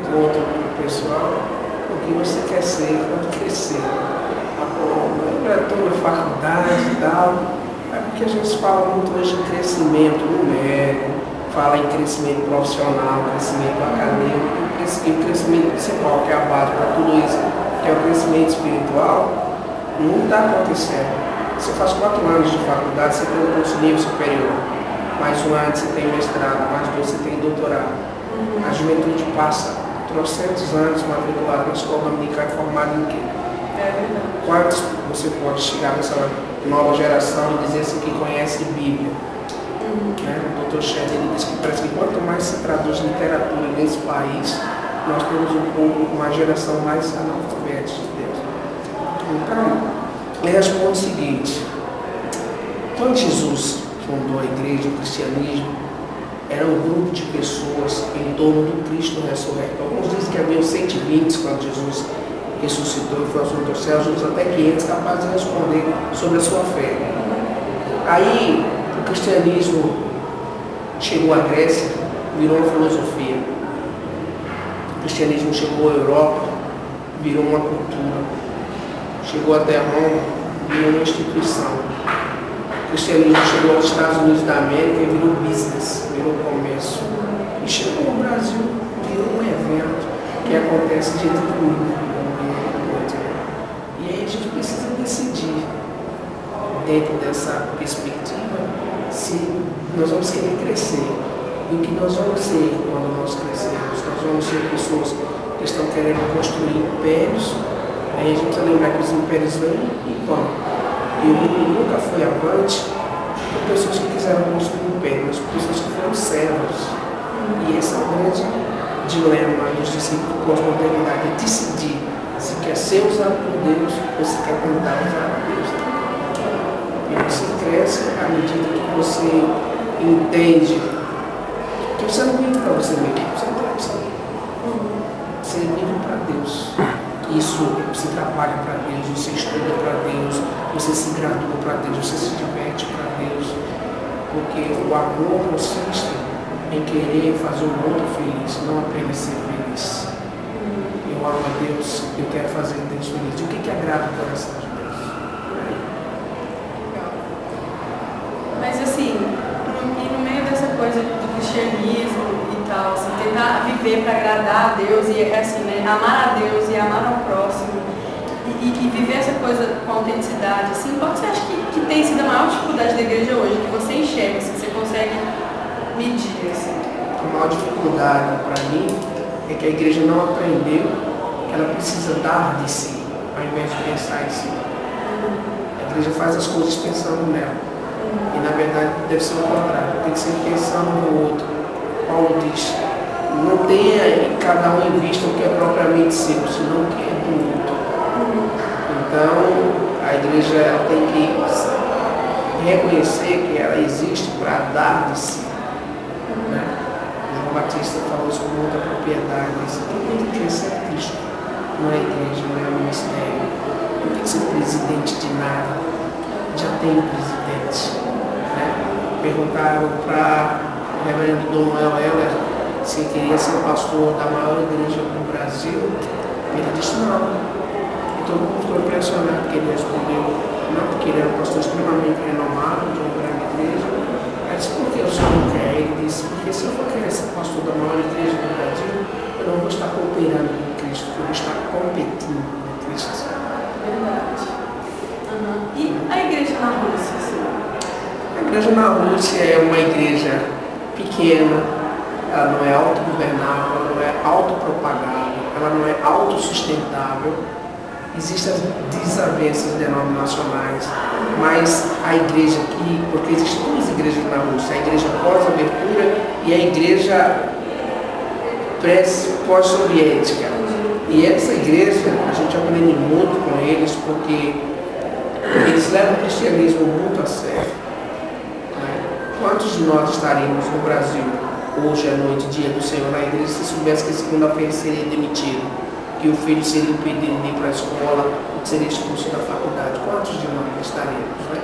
encontro com o pessoal, o que você quer ser quando crescer. Eu estou na faculdade e tal, é porque a gente fala muito hoje de crescimento numérico, fala em crescimento profissional, crescimento acadêmico, e o crescimento principal, que é a base para tudo isso, que é o crescimento espiritual, não está acontecendo. Você faz 4 anos de faculdade, você tem um curso nível superior, mais um ano você tem mestrado, mais 2 você tem doutorado. A juventude passa 300 anos matriculado na escola dominical e formado em quê? Quantos você pode chegar nessa nova geração e dizer assim que conhece Bíblia? Né? O Dr. Shedd, ele diz que parece que quanto mais se traduz literatura nesse país, nós temos um pouco, uma geração mais analfabeta de Deus. Então, ele responde o seguinte: quando Jesus fundou a igreja, o cristianismo, era um grupo de pessoas em torno do Cristo ressurreto. Alguns dizem que havia 120 quando Jesus ressuscitou e foi assunto aos céus, uns até 500 capazes de responder sobre a sua fé. Aí, o cristianismo chegou à Grécia, virou uma filosofia. O cristianismo chegou à Europa, virou uma cultura. Chegou até Roma, virou uma instituição. O cristianismo chegou aos Estados Unidos da América e virou business, virou comércio. E chegou no Brasil, virou um evento que acontece de tudo. E aí a gente precisa decidir, dentro dessa perspectiva, se nós vamos querer crescer. E o que nós vamos ser quando nós crescermos? Nós vamos ser pessoas que estão querendo construir impérios. Aí a gente vai lembrar que os impérios vêm e vão. E o mundo nunca foi avante por pessoas que quiseram construir um império, mas por pessoas que foram servos. E esse é o grande dilema dos discípulos pós-modernidade, é decidir se quer ser usado por Deus ou se quer tentar usar a Deus. E você cresce à medida que você entende que você não vive para você mesmo, você não vive para você. Você vive para Deus. Isso, você trabalha para Deus, você estuda para Deus, você se gradua para Deus, você se diverte para Deus. Porque o amor consiste em querer fazer o outro feliz, não apenas ser feliz. Eu amo a Deus, eu quero fazer Deus feliz. E o que agrada o coração de Deus? Mas assim, e no meio dessa coisa do cristianismo e tal, assim, tentar viver para agradar a Deus e assim, né, amar a Deus e amar ao próximo e viver essa coisa com autenticidade, assim, qual você acha que tem sido a maior dificuldade da igreja hoje, que você enxerga, assim, que você consegue medir, assim? A maior dificuldade para mim é que a igreja não aprendeu que ela precisa dar de si, ao invés de pensar em si. A igreja faz as coisas pensando nela. E na verdade deve ser o contrário, tem que ser pensando no outro. Paulo diz: não tenha cada um em vista o que é propriamente seu, senão o que é do outro. Então a igreja ela tem que reconhecer que ela existe para dar de si. Né? João Batista falou isso com muita propriedade. Quem tem que crescer é Cristo, não é a igreja, não é o ministério. Não tem que ser presidente de nada, já tem um presidente. Né? Perguntaram para o reverendo Dom Manuel Heller se queria ser pastor da maior igreja do Brasil. Ele disse não. E todo mundo ficou impressionado porque ele respondeu não, porque ele era um pastor extremamente renomado de uma grande igreja. Ele disse: por que o senhor não quer? Ele disse: porque se eu for querer ser pastor da maior igreja do Brasil, eu não vou estar cooperando com Cristo, eu vou estar competindo com Cristo. Verdade. E a igreja na Rússia? Assim? A igreja na Rússia é uma igreja pequena, ela não é autogovernável, ela não é autopropagável, ela não é autossustentável. Existem as desavenças denominacionais, mas a igreja aqui, porque existem 2 igrejas na Rússia, a igreja pós-abertura e a igreja pós-soviética. E essa igreja, a gente aprende muito com eles, porque eles levam o cristianismo muito a sério. Né? Quantos de nós estaríamos no Brasil hoje à noite, dia do Senhor, na igreja, se soubesse que segunda-feira seria demitido, que o filho seria impedido de ir para a escola, ou que seria expulso da faculdade? Quantos de nós estaríamos? Né?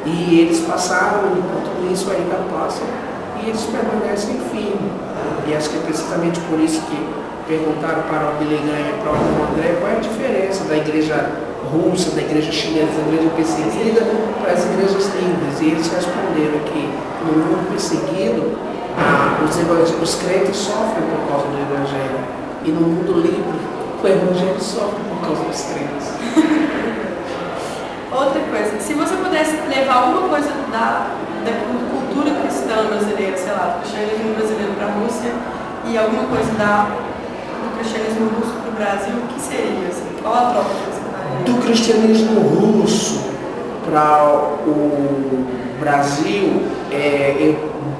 E eles passaram por tudo isso, ainda passam, e eles permanecem firmes. E acho que é precisamente por isso que perguntaram para o Billy Graham e para o André qual é a diferença da igreja russa, da igreja chinesa, da igreja perseguida para as igrejas livres. E eles responderam que no mundo perseguido, os crentes sofrem por causa do evangelho. E no mundo livre, o evangelho sofre por causa dos crentes. Outra coisa, se você pudesse levar alguma coisa da cultura cristã brasileira, sei lá, do cristianismo brasileiro para a Rússia e alguma coisa do cristianismo russo para o Brasil, o que seria? Assim? Qual a troca que você daria? Do cristianismo russo para o Brasil,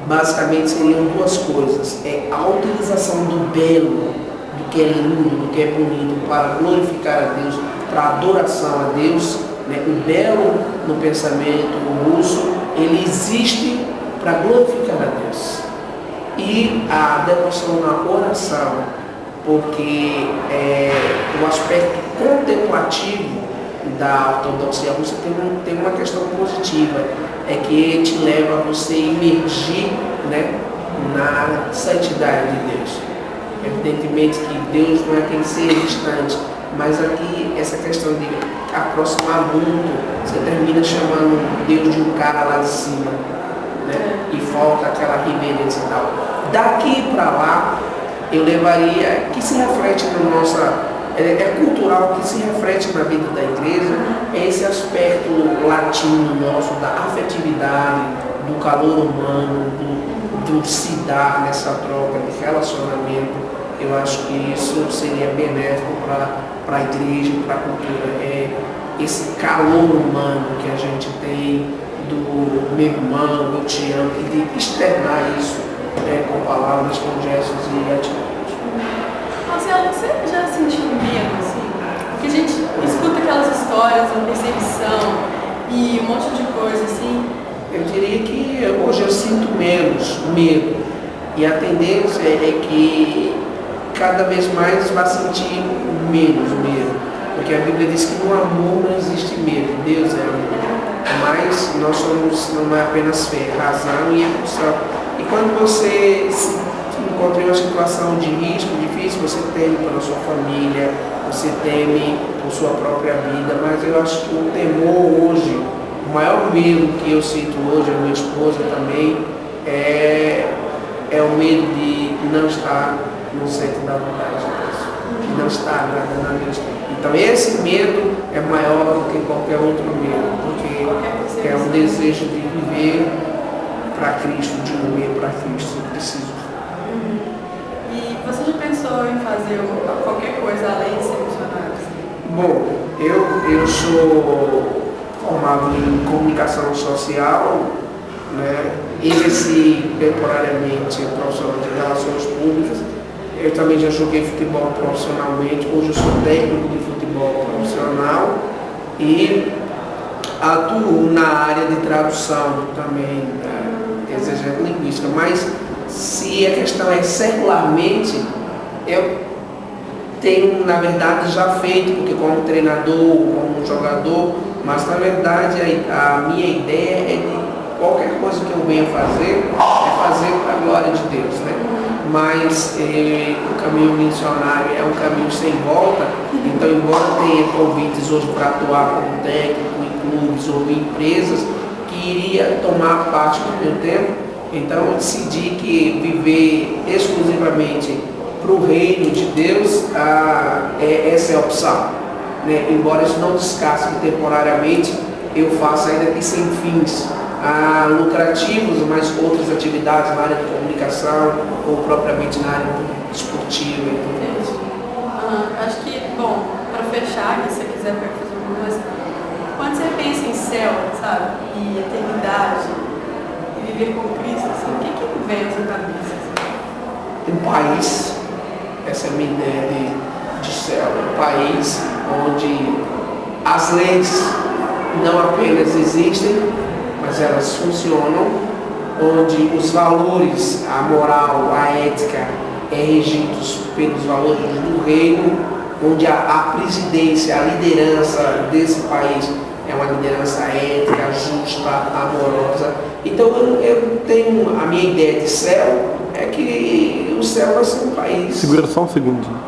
basicamente seriam duas coisas. A utilização do belo, do que é lindo, do que é bonito, para glorificar a Deus, para adoração a Deus. O belo no pensamento russo, ele existe para glorificar a Deus. E a devoção na oração, porque o aspecto contemplativo da ortodoxia russa tem uma questão positiva, é que te leva a você imergir, né, na santidade de Deus. Evidentemente que Deus não é aquele ser distante, mas aqui essa questão de aproximar muito, você termina chamando Deus de um cara lá de cima, né? E falta aquela reverência e tal. Daqui para lá, eu levaria, que se reflete na nossa, é cultural, que se reflete na vida da igreja, é esse aspecto latino nosso, da afetividade, do calor humano, do se dar nessa troca de relacionamento. Eu acho que isso seria benéfico para a igreja, para a cultura. Esse calor humano que a gente tem do meu irmão, eu te amo, e de externar isso com palavras, com gestos e atitudes. Marcelo, você já sentiu medo, assim? Porque a gente escuta aquelas histórias de perseguição e um monte de coisa, assim. Eu diria que hoje eu sinto menos medo. E a tendência é que cada vez mais vai sentir menos medo. Porque a Bíblia diz que no amor não existe medo, Deus é amor. Mas nós somos, não é apenas fé, razão e emoção. E quando você se encontra em uma situação de risco difícil, você teme pela sua família, você teme por sua própria vida, mas eu acho que o temor hoje, o maior medo que eu sinto hoje, a minha esposa também, é o medo de não estar no centro da vontade de Deus, de não estar agradando a Deus. Então esse medo é maior do que qualquer outro medo, porque é um desejo de viver para Cristo, de morrer para Cristo, eu preciso. E você já pensou em fazer qualquer coisa além de ser missionário? Bom, eu sou formado em comunicação social, né? Exerci temporariamente profissional de relações públicas. Eu também já joguei futebol profissionalmente, hoje eu sou técnico de futebol profissional e atuo na área de tradução também, exegese linguística, mas se a questão é secularmente, eu tenho na verdade já feito, porque como treinador, como jogador, mas na verdade a minha ideia é de qualquer coisa que eu venha fazer, é fazer para a glória de Deus, né? Mas o caminho missionário é um caminho sem volta, então embora tenha convites hoje para atuar como técnico em clubes ou em empresas, que iria tomar parte do meu tempo, então eu decidi que viver exclusivamente para o reino de Deus, essa é a opção, né? Embora isso não descasque que temporariamente eu faça ainda que sem fins lucrativos, mas outras atividades na área de comunicação ou propriamente na área esportiva. Acho que, bom, para fechar, se você quiser fazer alguma coisa, quando você pensa em céu, sabe, e eternidade, e viver com Cristo, assim, o que vem na sua cabeça? Um país, essa é a minha ideia de céu, um país onde as leis não apenas existem, mas elas funcionam, onde os valores, a moral, a ética é regidos pelos valores do reino, onde a presidência, a liderança desse país é uma liderança ética, justa, amorosa. Então eu tenho a minha ideia de céu é que o o céu vai ser um país. Segura só um segundinho.